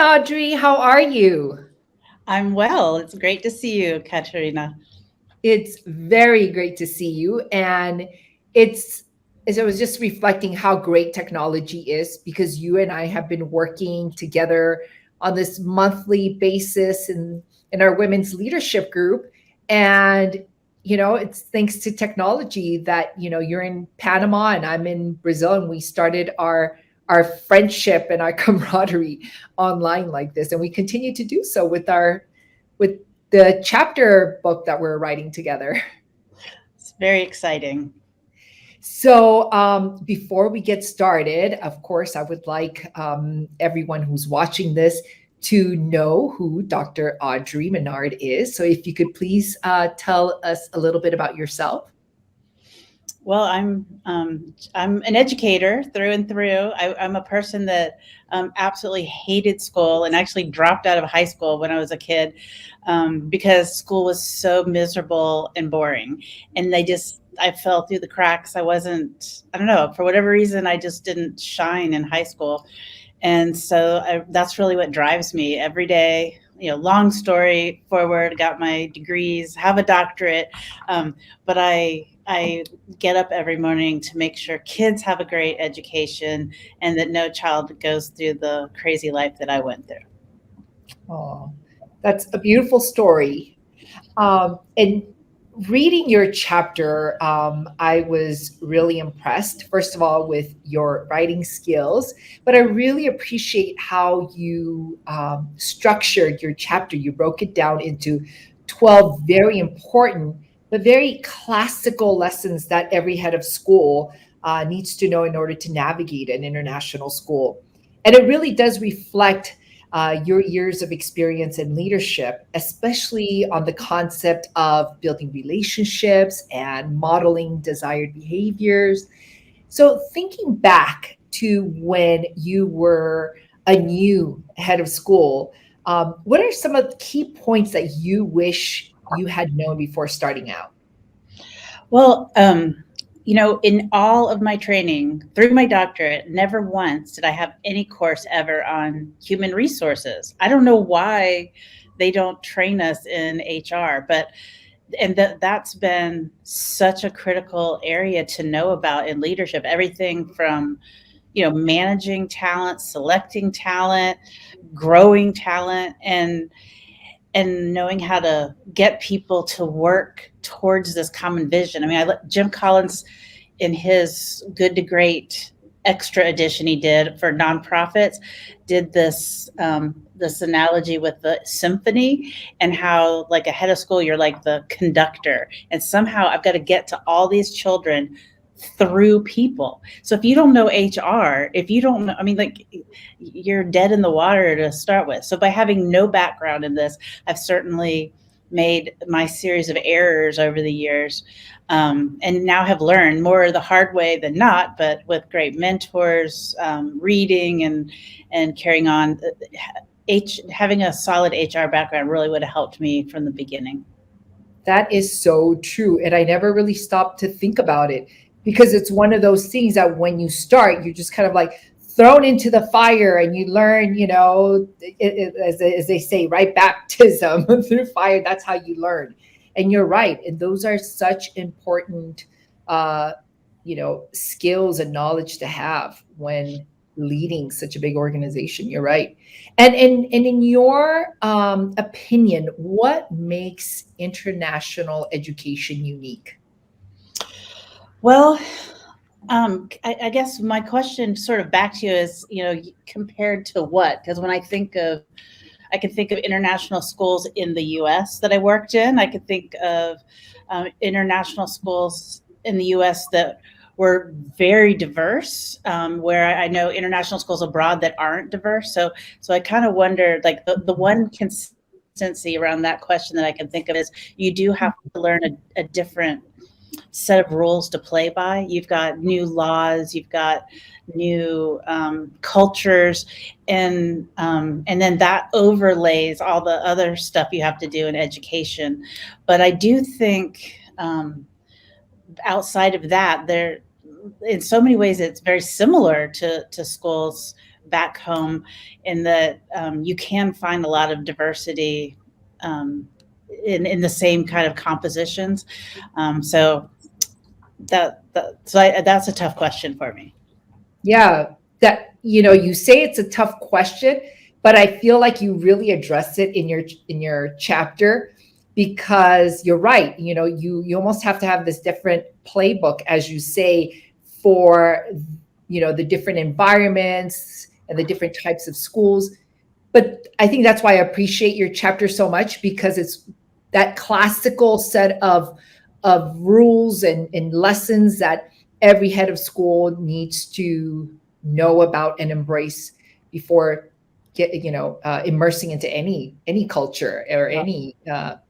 Audrey. How are you? I'm well. It's great to see you, Katerina. It's very great to see you. And it's, as I was just reflecting how great technology is, because you and I have been working together on this monthly basis in our women's leadership group. And, it's thanks to technology that, you're in Panama and I'm in Brazil, and we started our friendship and our camaraderie online like this. And we continue to do so with the chapter book that we're writing together. It's very exciting. So, before we get started, of course, I would like everyone who's watching this to know who Dr. Audrey Menard is. So, if you could please tell us a little bit about yourself. Well, I'm an educator through and through. I'm a person that absolutely hated school and actually dropped out of high school when I was a kid because school was so miserable and boring, and I fell through the cracks. I don't know, for whatever reason, I just didn't shine in high school, and so that's really what drives me every day. Long story forward, got my degrees, have a doctorate, but I get up every morning to make sure kids have a great education and that no child goes through the crazy life that I went through. Oh, that's a beautiful story. And reading your chapter, I was really impressed, first of all, with your writing skills, but I really appreciate how you structured your chapter. You broke it down into 12 very important, but very classical lessons that every head of school needs to know in order to navigate an international school. And it really does reflect your years of experience in leadership, especially on the concept of building relationships and modeling desired behaviors. So, thinking back to when you were a new head of school, what are some of the key points that you wish you had known before starting out? Well, in all of my training through my doctorate, never once did I have any course ever on human resources. I don't know why they don't train us in HR, but that's been such a critical area to know about in leadership. Everything from managing talent, selecting talent, growing talent, and knowing how to get people to work towards this common vision. I mean, Jim Collins, in his Good to Great extra edition he did for nonprofits, did this analogy with the symphony, and how, like, a head of school, you're like the conductor, and somehow I've got to get to all these children through people. So if you don't know HR, if you don't know, I mean, like, you're dead in the water to start with. So by having no background in this, I've certainly made my series of errors over the years, and now have learned more the hard way than not, but with great mentors, reading and carrying on. Having a solid HR background really would have helped me from the beginning. That is so true. And I never really stopped to think about it, because it's one of those things that when you start, you're just kind of like thrown into the fire and you learn, as they say, right? Baptism through fire. That's how you learn. And you're right. And those are such important, skills and knowledge to have when leading such a big organization. You're right. And in your opinion, what makes international education unique? Well, I guess my question sort of back to you is, compared to what? Because when I can think of international schools in the U.S. that I worked in. I could think of international schools in the U.S. that were very diverse, where I know international schools abroad that aren't diverse. So I kind of wondered, like, the one consistency around that question that I can think of is you do have to learn a different set of rules to play by. You've got new laws, you've got new cultures, and then that overlays all the other stuff you have to do in education. But I do think, outside of that, there, in so many ways, it's very similar to schools back home, in that you can find a lot of diversity in the same kind of compositions. So that's a tough question for me. Yeah, that you say it's a tough question, but I feel like you really address it in your chapter, because you're right. You almost have to have this different playbook, as you say, for the different environments and the different types of schools. But I think that's why I appreciate your chapter so much, because it's that classical set of rules and lessons that every head of school needs to know about and embrace before immersing into any culture or any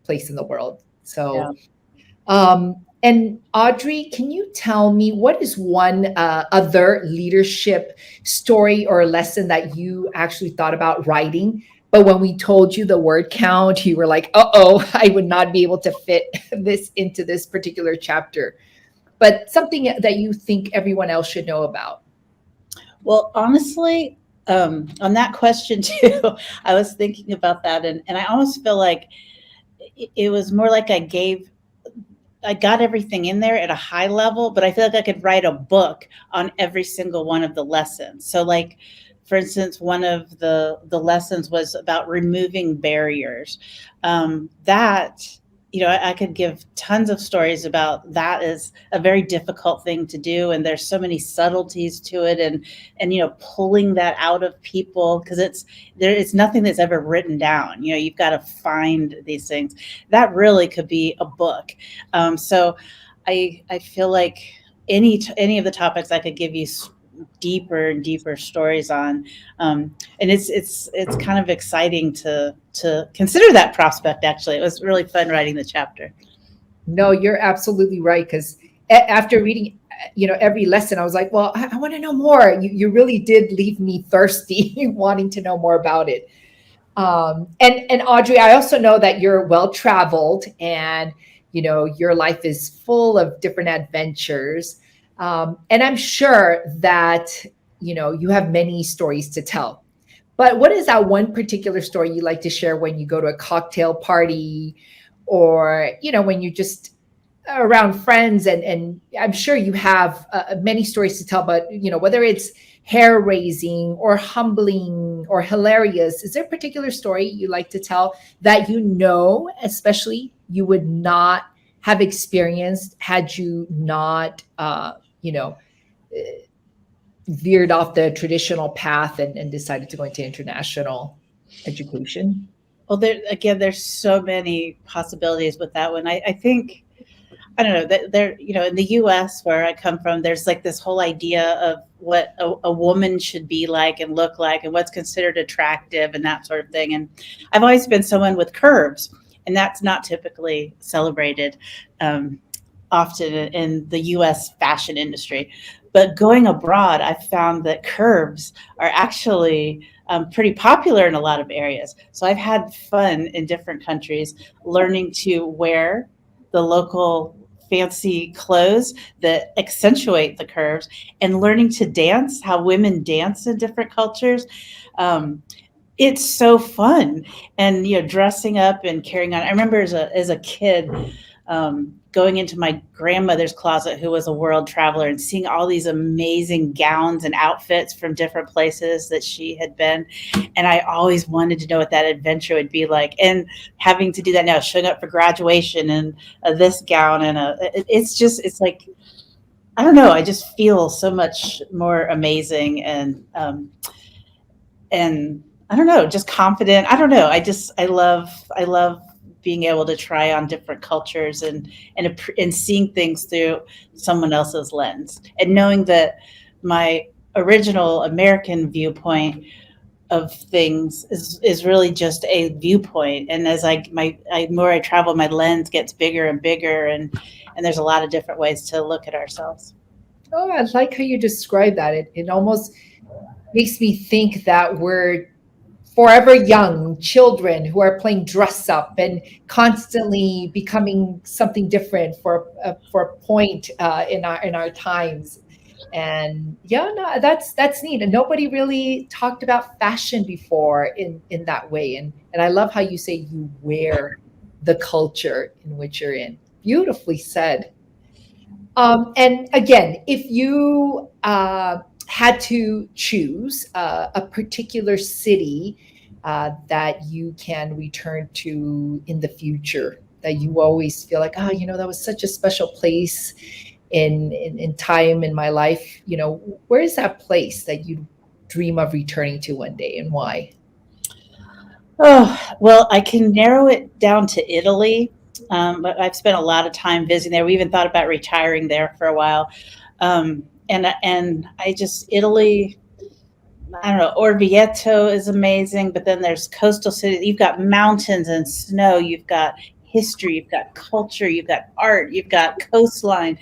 place in the world. Yeah. So and Audrey, can you tell me what is one other leadership story or lesson that you actually thought about writing, but when we told you the word count, you were like, "Uh-oh, I would not be able to fit this into this particular chapter." But something that you think everyone else should know about. Well, honestly, on that question too, I was thinking about that, and I almost feel like it was more like I got everything in there at a high level, but I feel like I could write a book on every single one of the lessons. So, like, for instance, one of the lessons was about removing barriers. That I could give tons of stories about that. Is a very difficult thing to do, and there's so many subtleties to it, and pulling that out of people, because it's nothing that's ever written down. You've got to find these things. That really could be a book. So I feel like any of the topics I could give you deeper and deeper stories on, and it's kind of exciting to consider that prospect. Actually, it was really fun writing the chapter. No, you're absolutely right. Because after reading, every lesson, I was like, well, I want to know more. You really did leave me thirsty, wanting to know more about it. And Audrey, I also know that you're well traveled, and your life is full of different adventures. And I'm sure that you have many stories to tell. But what is that one particular story you like to share when you go to a cocktail party, or when you just around friends? And I'm sure you have many stories to tell, but whether it's hair raising or humbling or hilarious, is there a particular story you like to tell that especially you would not have experienced had you not veered off the traditional path and decided to go into international education? Well, there's so many possibilities with that one. I think, I don't know, that in the US where I come from, there's like this whole idea of what a woman should be like and look like, and what's considered attractive and that sort of thing. And I've always been someone with curves, and that's not typically celebrated often in the US fashion industry. But going abroad, I found that curves are actually pretty popular in a lot of areas. So I've had fun in different countries learning to wear the local fancy clothes that accentuate the curves, and learning to dance, how women dance in different cultures. It's so fun, and dressing up and carrying on. I remember as a kid, going into my grandmother's closet, who was a world traveler, and seeing all these amazing gowns and outfits from different places that she had been. And I always wanted to know what that adventure would be like. And having to do that now, showing up for graduation and this gown, and it's like, I don't know, I just feel so much more amazing, and I don't know, just confident. I don't know. I love being able to try on different cultures, and seeing things through someone else's lens, and knowing that my original American viewpoint of things is really just a viewpoint. And as more I travel, my lens gets bigger and bigger, and there's a lot of different ways to look at ourselves. Oh, I like how you describe that. It almost makes me think that we're forever young children who are playing dress up and constantly becoming something different for a point in our times. And yeah, no, that's neat. And nobody really talked about fashion before in that way. And I love how you say you wear the culture in which you're in. Beautifully said. And again, if you had to choose a particular city that you can return to in the future, that you always feel like, oh, that was such a special place in time in my life, where is that place that you dream of returning to one day, and why? Oh, well, I can narrow it down to Italy, but I've spent a lot of time visiting there. We even thought about retiring there for a while. And I just, Italy, I don't know, Orvieto is amazing, but then there's coastal cities. You've got mountains and snow. You've got history. You've got culture. You've got art. You've got coastline,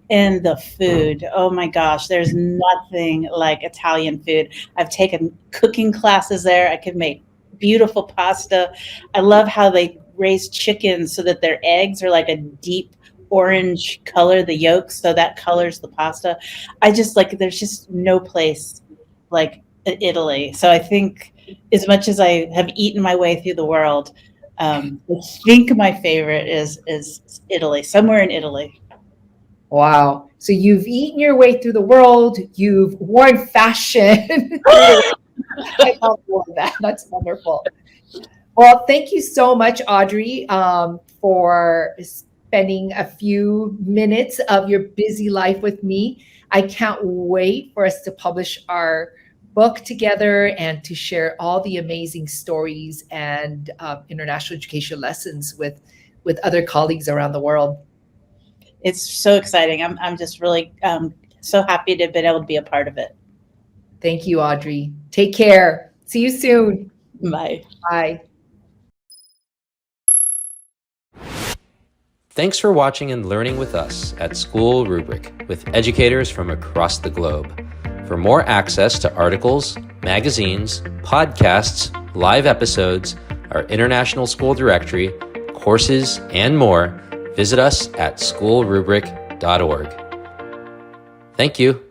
and the food. Oh my gosh, there's nothing like Italian food. I've taken cooking classes there. I could make beautiful pasta. I love how they raise chickens so that their eggs are like a deep orange color, the yolks, so that colors the pasta. I just like, there's just no place like Italy. So I think, as much as I have eaten my way through the world, I think my favorite is Italy, somewhere in Italy. Wow. So you've eaten your way through the world. You've worn fashion. I love all of that. That's wonderful. Well, thank you so much, Audrey, for spending a few minutes of your busy life with me. I can't wait for us to publish our book together and to share all the amazing stories and international education lessons with other colleagues around the world. It's so exciting. I'm just really so happy to have been able to be a part of it. Thank you, Audrey. Take care. See you soon. Bye. Bye. Thanks for watching and learning with us at SchoolRubric with educators from across the globe. For more access to articles, magazines, podcasts, live episodes, our international school directory, courses, and more, visit us at schoolrubric.org. Thank you.